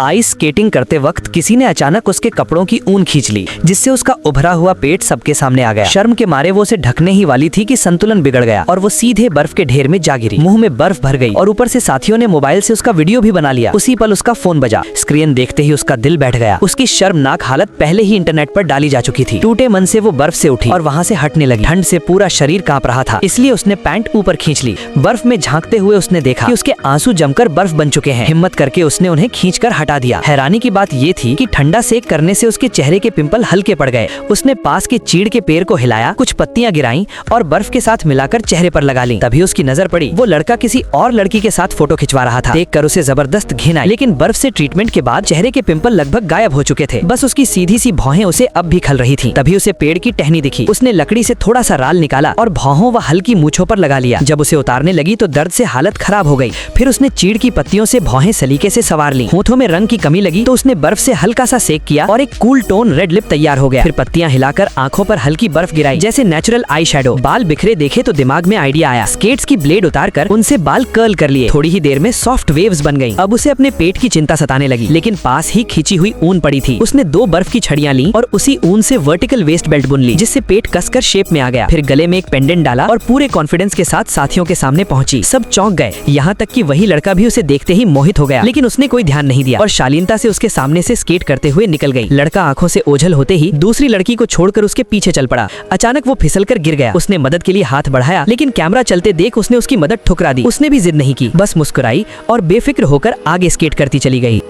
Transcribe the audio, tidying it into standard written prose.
Ice skating करते वक्त किसी ने अचानक उसके कपड़ों की ऊन खींच ली, जिससे उसका उभरा हुआ पेट सबके सामने आ गया। शर्म के मारे वो उसे ढकने ही वाली थी कि संतुलन बिगड़ गया और वो सीधे बर्फ के ढेर में जा गिरी। मुंह में बर्फ भर गई और ऊपर से साथियों ने मोबाइल से उसका वीडियो भी बना लिया। उसी पल उसका फोन बजा। स्क्रीन देखते ही उसका दिल बैठ गया। उसकी शर्मनाक हालत पहले ही इंटरनेट पर डाली जा चुकी थी। टूटे मन से वो बर्फ से उठी और वहाँ से हटने लगी। ठंड से पूरा शरीर कांप रहा था, इसलिए उसने पैंट ऊपर खींच ली। बर्फ में झांकते हुए उसने देखा कि उसके आंसू जमकर बर्फ बन चुके हैं। हिम्मत करके उसने उन्हें खींचकर हटा दिया। हैरानी की बात ये थी कि ठंडा सेक करने से उसके चेहरे के पिंपल हल्के पड़ गए। उसने पास के चीड़ के पेड़ को हिलाया, कुछ पत्तियां गिराईं और बर्फ के साथ मिलाकर चेहरे पर लगा ली। तभी उसकी नजर पड़ी, वो लड़का किसी और लड़की के साथ फोटो खिंचवा रहा था। देखकर उसे जबरदस्त घिन आई, लेकिन बर्फ से ट्रीटमेंट के बाद चेहरे के पिंपल लगभग गायब हो चुके थे। बस उसकी सीधी सी भौहें उसे अब भी खल रही थी। तभी उसे पेड़ की टहनी दिखी। उसने लकड़ी से थोड़ा सा राल निकाला और भौहों व हल्की मूंछों पर लगा लिया। जब उसे उतारने लगी तो दर्द से हालत खराब हो गई। फिर उसने चीड़ की पत्तियों से भौहें सलीके से संवार ली। होठों में रंग की कमी लगी तो उसने बर्फ से हल्का सा सेक किया और एक कूल टोन रेड लिप तैयार हो गया। फिर पत्तियां हिलाकर आंखों पर हल्की बर्फ गिराई, जैसे नेचुरल आई शेडो। बाल बिखरे देखे तो दिमाग में आइडिया आया। स्केट्स की ब्लेड उतारकर उनसे बाल कर्ल कर लिए। थोड़ी ही देर में सॉफ्ट वेव्स बन गईं। अब उसे अपने पेट की चिंता सताने लगी, लेकिन पास ही खींची हुई ऊन पड़ी थी। उसने 2 बर्फ की छड़ियां ली और उसी ऊन से वर्टिकल वेस्ट बेल्ट बुन ली, जिससे पेट कसकर शेप में आ गया। फिर गले में एक पेंडेंट डाला और पूरे कॉन्फिडेंस के साथ साथियों के सामने पहुंची। सब चौंक गए, यहाँ तक कि वही लड़का भी उसे देखते ही मोहित हो गया, लेकिन उसने कोई ध्यान नहीं दिया और शालीनता से उसके सामने से स्केट करते हुए निकल गई। लड़का आंखों से ओझल होते ही दूसरी लड़की को छोड़कर उसके पीछे चल पड़ा। अचानक वो फिसलकर गिर गया। उसने मदद के लिए हाथ बढ़ाया, लेकिन कैमरा चलते देख उसने उसकी मदद ठुकरा दी। उसने भी जिद नहीं की, बस मुस्कुराई और बेफिक्र होकर आगे स्केट करती चली गई।